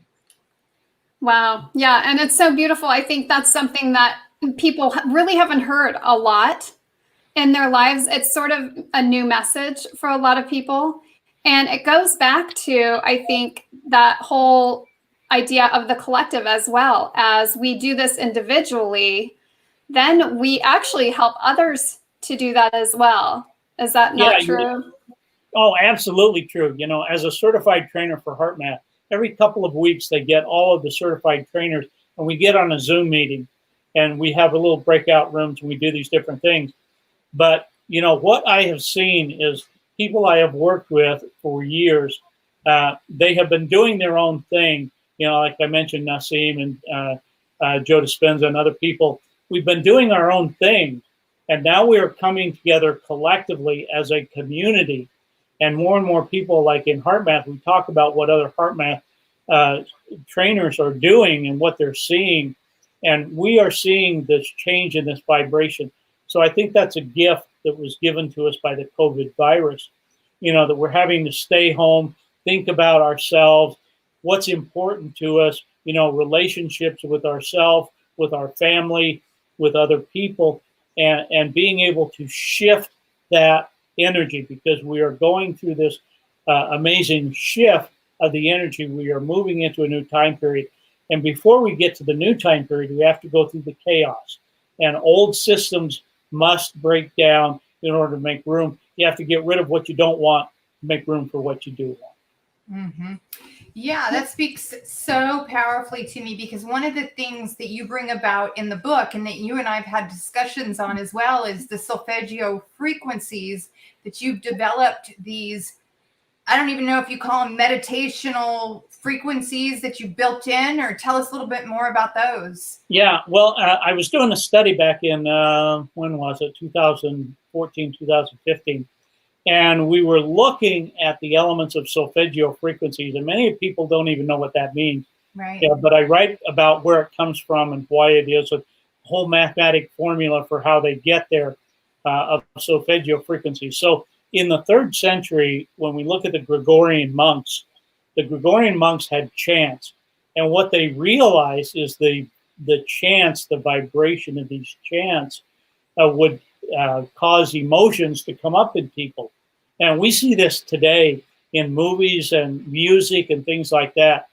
Wow. Yeah. And it's so beautiful. I think that's something that people really haven't heard a lot in their lives. It's sort of a new message for a lot of people. And it goes back to, I think, that whole idea of the collective as well. As we do this individually, then we actually help others to do that as well. Is that not true? Oh, absolutely true. As a certified trainer for HeartMath, every couple of weeks they get all of the certified trainers, and we get on a Zoom meeting, and we have a little breakout rooms, and we do these different things. But what I have seen is people I have worked with for years. They have been doing their own thing. Like I mentioned, Nassim and Joe Dispenza and other people. We've been doing our own thing, and now we are coming together collectively as a community. And more people, like in HeartMath, we talk about what other HeartMath trainers are doing and what they're seeing. And we are seeing this change in this vibration. So I think that's a gift that was given to us by the COVID virus, that we're having to stay home, think about ourselves, what's important to us, relationships with ourselves, with our family, with other people, and being able to shift that energy, because we are going through this amazing shift of the energy. We are moving into a new time period. And before we get to the new time period, we have to go through the chaos. And old systems must break down in order to make room. You have to get rid of what you don't want to make room for what you do want. Mm-hmm. Yeah, that speaks so powerfully to me, because one of the things that you bring about in the book, and that you and I have had discussions on as well, is the solfeggio frequencies that you've developed. These, I don't even know if you call them meditational frequencies that you built in, or tell us a little bit more about those. Yeah, well, I was doing a study back in, when was it, 2014, 2015. And we were looking at the elements of solfeggio frequencies, and many people don't even know what that means. Right. Yeah, but I write about where it comes from and why it is, a whole mathematic formula for how they get there of solfeggio frequencies. So in the 3rd century, when we look at the Gregorian monks had chants. And what they realized is the chants, the vibration of these chants would cause emotions to come up in people. And we see this today in movies and music and things like that,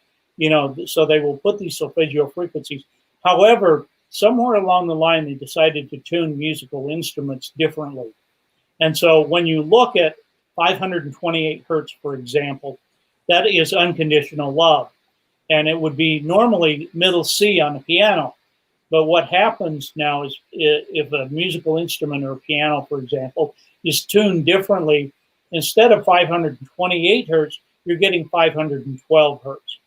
so they will put these solfeggio frequencies. However, somewhere along the line, they decided to tune musical instruments differently. And so when you look at 528 hertz, for example, that is unconditional love. And it would be normally middle C on the piano. But what happens now is, if a musical instrument or a piano, for example, is tuned differently, instead of 528 hertz, you're getting 512 hertz.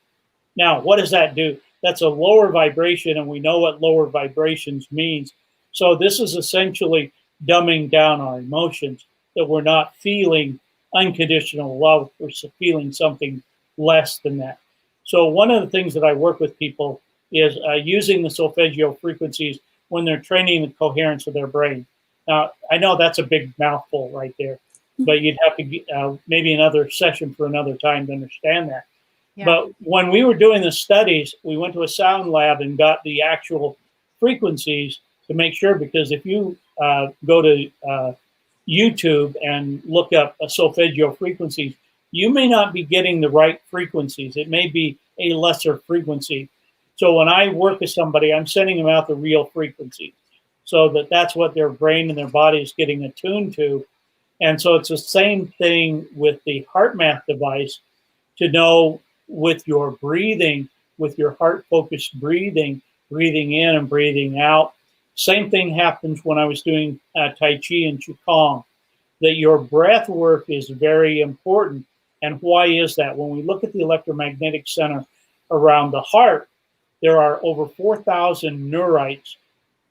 Now, what does that do? That's a lower vibration, and we know what lower vibrations means. So this is essentially dumbing down our emotions, that we're not feeling unconditional love, we're feeling something less than that. So one of the things that I work with people is using the solfeggio frequencies when they're training the coherence of their brain. Now, I know that's a big mouthful right there, but you'd have to maybe another session for another time to understand that. Yeah. But when we were doing the studies, we went to a sound lab and got the actual frequencies to make sure, because if you go to YouTube and look up solfeggio frequencies, you may not be getting the right frequencies. It may be a lesser frequency. So when I work with somebody, I'm sending them out the real frequency, so that that's what their brain and their body is getting attuned to. And so it's the same thing with the HeartMath device, to know with your breathing, with your heart-focused breathing, breathing in and breathing out. Same thing happens when I was doing Tai Chi and Qigong, that your breath work is very important. And why is that? When we look at the electromagnetic center around the heart, there are over 4,000 neurites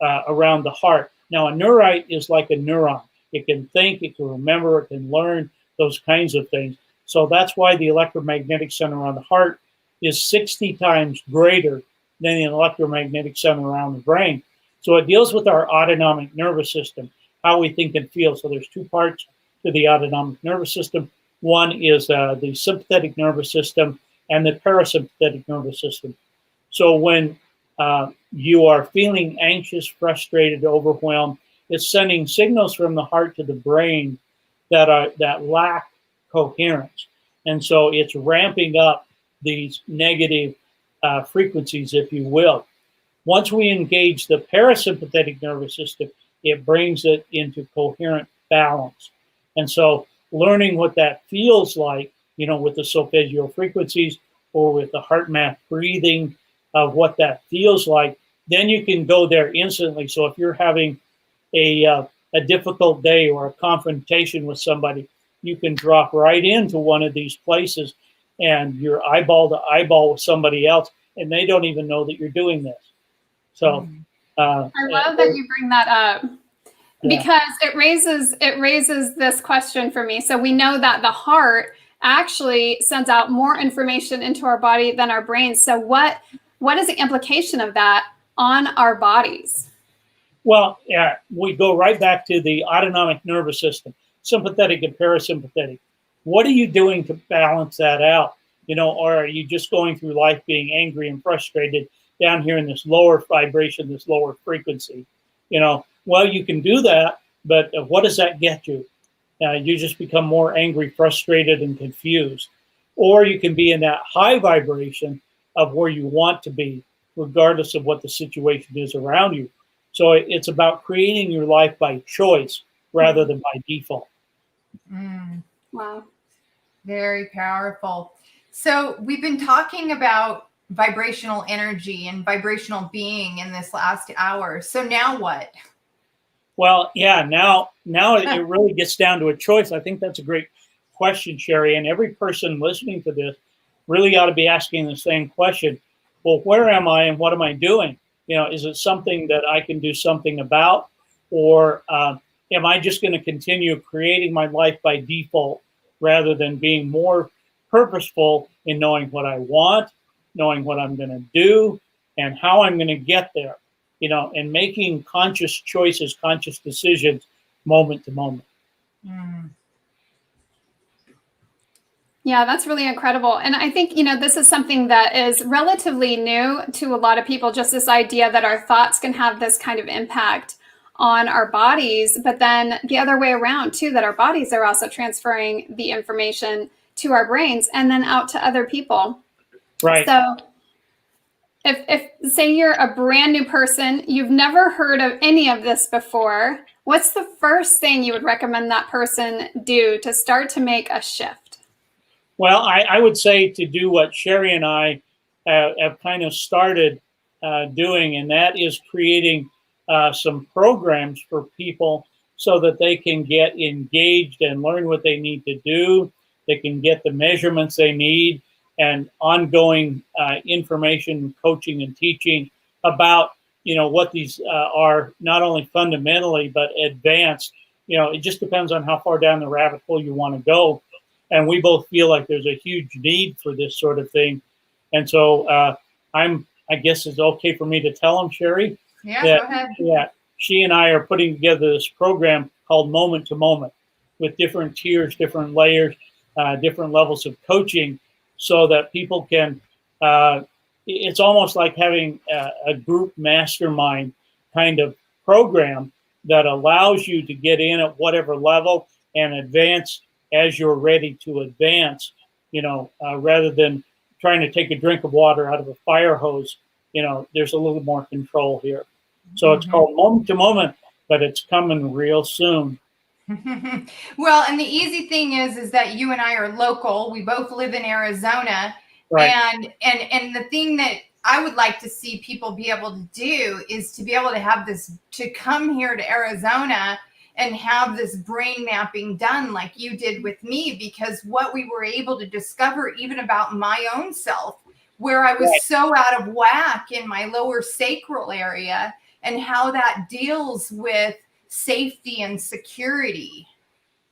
around the heart. Now, a neurite is like a neuron. It can think, it can remember, it can learn, those kinds of things. So that's why the electromagnetic center around the heart is 60 times greater than the electromagnetic center around the brain. So it deals with our autonomic nervous system, how we think and feel. So there's two parts to the autonomic nervous system. One is the sympathetic nervous system and the parasympathetic nervous system. So when you are feeling anxious, frustrated, overwhelmed, it's sending signals from the heart to the brain that lack coherence. And so it's ramping up these negative frequencies, if you will. Once we engage the parasympathetic nervous system, it brings it into coherent balance. And so learning what that feels like, with the solfeggio frequencies or with the heart math breathing of what that feels like, then you can go there instantly. So if you're having a difficult day or a confrontation with somebody, you can drop right into one of these places and you're eyeball to eyeball with somebody else, and they don't even know that you're doing this. So I love that you bring that up, because it raises this question for me. So we know that the heart actually sends out more information into our body than our brains. So what is the implication of that on our bodies? Well, we go right back to the autonomic nervous system, sympathetic and parasympathetic. What are you doing to balance that out? Or are you just going through life being angry and frustrated down here in this lower vibration, this lower frequency? Well, you can do that, but what does that get you? You just become more angry, frustrated, and confused. Or you can be in that high vibration of where you want to be, regardless of what the situation is around you. So it's about creating your life by choice rather than by default. Wow. Very powerful. So we've been talking about vibrational energy and vibrational being in this last hour. So now what? Well, yeah, now it really gets down to a choice. I think that's a great question, Sherry. And every person listening to this really ought to be asking the same question. Well, where am I and what am I doing? Is it something that I can do something about? Or am I just going to continue creating my life by default rather than being more purposeful in knowing what I want, knowing what I'm going to do, and how I'm going to get there? And making conscious choices, conscious decisions, moment to moment. Yeah, that's really incredible. And I think, this is something that is relatively new to a lot of people, just this idea that our thoughts can have this kind of impact on our bodies, but then the other way around too, that our bodies are also transferring the information to our brains and then out to other people. Right. So if say you're a brand new person, you've never heard of any of this before, what's the first thing you would recommend that person do to start to make a shift? Well, I would say to do what Sherry and I have kind of started doing, and that is creating some programs for people so that they can get engaged and learn what they need to do. They can get the measurements they need and ongoing information, coaching, and teaching about what these are, not only fundamentally but advanced. It just depends on how far down the rabbit hole you want to go. And we both feel like there's a huge need for this sort of thing. And so I guess it's okay for me to tell them, Sherry? Yeah, that, go ahead. Yeah, she and I are putting together this program called Moment to Moment with different tiers, different layers, different levels of coaching so that people can, it's almost like having a group mastermind kind of program that allows you to get in at whatever level and advance as you're ready to advance, rather than trying to take a drink of water out of a fire hose. There's a little more control here. So it's called Moment to Moment, but it's coming real soon. Well, and the easy thing is that you and I are local. We both live in Arizona. Right. And the thing that I would like to see people be able to do is to be able to have this, to come here to Arizona and have this brain mapping done like you did with me, because what we were able to discover even about my own self, where I was so out of whack in my lower sacral area, and how that deals with safety and security.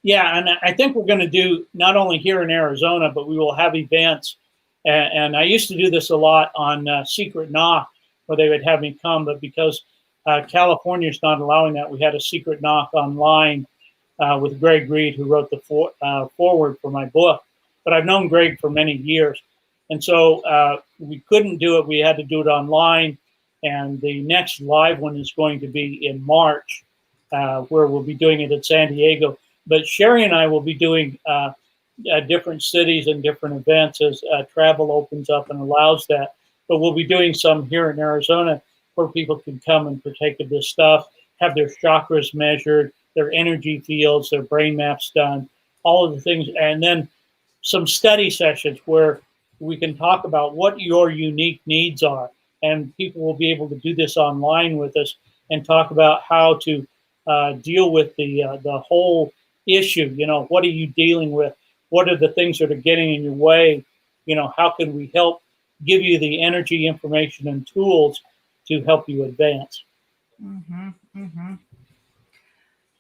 Yeah, and I think we're going to do not only here in Arizona, but we will have events. And I used to do this a lot on Secret Knock, where they would have me come, but because California is not allowing that. We had a secret knock online with Greg Reed, who wrote the foreword for my book. But I've known Greg for many years. And so we couldn't do it. We had to do it online. And the next live one is going to be in March, where we'll be doing it in San Diego. But Sherry and I will be doing different cities and different events as travel opens up and allows that. But we'll be doing some here in Arizona where people can come and partake of this stuff, have their chakras measured, their energy fields, their brain maps done, all of the things. And then some study sessions where we can talk about what your unique needs are. And people will be able to do this online with us and talk about how to deal with the whole issue. You know, what are you dealing with? What are the things that are getting in your way? You know, how can we help give you the energy, information, and tools to help you advance? Mm-hmm, mm-hmm.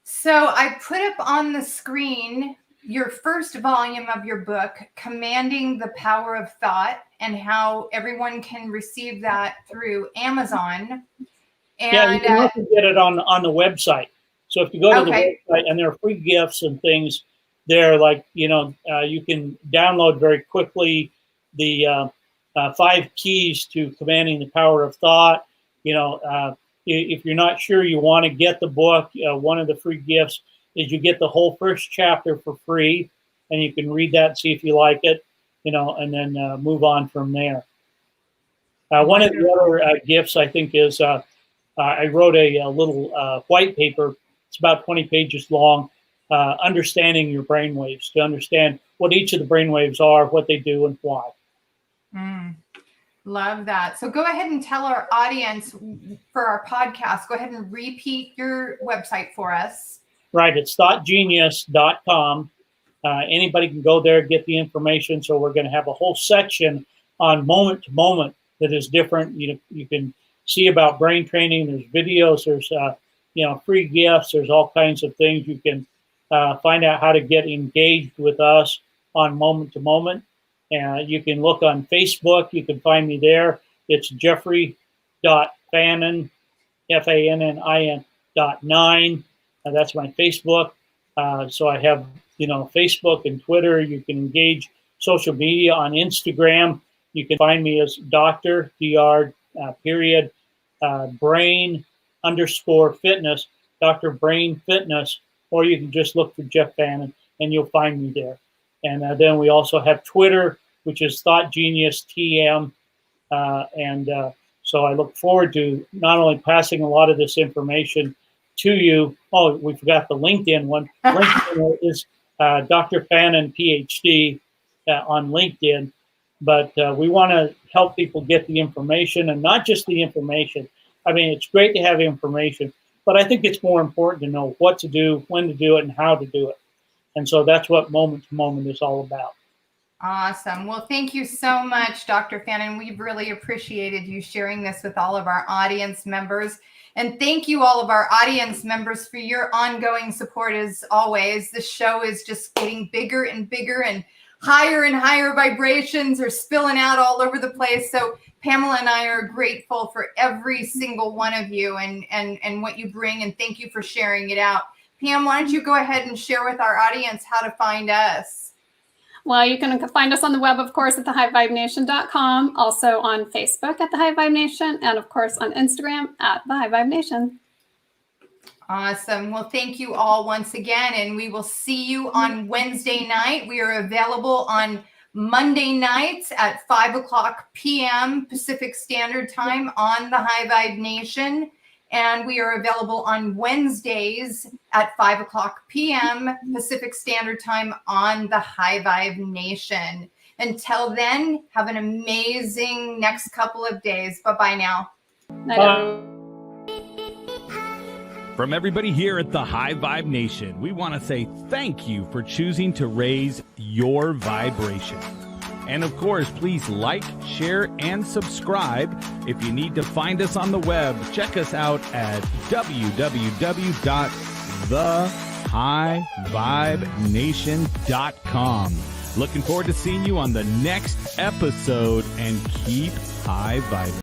So I put up on the screen your first volume of your book, Commanding the Power of Thought, and how everyone can receive that through Amazon. And yeah, you can also get it on the website. So if you go to the website, and there are free gifts and things there, like, you know, you can download very quickly the 5 keys to commanding the power of thought. You know, if you're not sure you want to get the book, one of the free gifts is you get the whole first chapter for free, and you can read that and see if you like it, you know, and then move on from there. One of the other gifts, I think, is I wrote a little white paper. It's about 20 pages long, understanding your brainwaves, to understand what each of the brainwaves are, what they do, and why. Love that. So go ahead and tell our audience for our podcast, go ahead and repeat your website for us. Right. It's thoughtgenius.com. Anybody can go there, get the information. So we're going to have a whole section on moment to moment that is different. You can see about brain training. There's videos. There's free gifts. There's all kinds of things. You can find out how to get engaged with us on moment to moment. You can look on Facebook. You can find me there. It's Jeffrey.Fannin, FANNIN.9. That's my Facebook. So I have, Facebook and Twitter. You can engage social media on Instagram. You can find me as Dr. Brain_Fitness, Dr. Brain Fitness, or you can just look for Jeff Fannin and you'll find me there. And then we also have Twitter, which is Thought Genius TM. So I look forward to not only passing a lot of this information to you. Oh, we forgot the LinkedIn one. LinkedIn is Dr. Fannin, PhD on LinkedIn. But we want to help people get the information, and not just the information. I mean, it's great to have information, but I think it's more important to know what to do, when to do it, and how to do it. And so that's what Moment to Moment is all about. Awesome. Well, thank you so much, Dr. Fannin. We've really appreciated you sharing this with all of our audience members. And thank you, all of our audience members, for your ongoing support as always. The show is just getting bigger and bigger, and higher vibrations are spilling out all over the place. So Pamela and I are grateful for every single one of you and what you bring. And thank you for sharing it out. Pam, why don't you go ahead and share with our audience how to find us? Well, you can find us on the web, of course, at thehighvibenation.com, also on Facebook at The High Vibe Nation, and of course on Instagram at The High Vibe Nation. Awesome. Well, thank you all once again, and we will see you on Wednesday night. We are available on Monday nights at 5:00 p.m. Pacific Standard Time on The High Vibe Nation. And we are available on Wednesdays at 5:00 p.m. Pacific Standard Time on The High Vibe Nation. Until then, have an amazing next couple of days. Bye-bye now. Bye. From everybody here at the High Vibe Nation, we want to say thank you for choosing to raise your vibration. And of course, please like, share, and subscribe. If you need to find us on the web, check us out at www.thehighvibenation.com. Looking forward to seeing you on the next episode, and keep high vibing.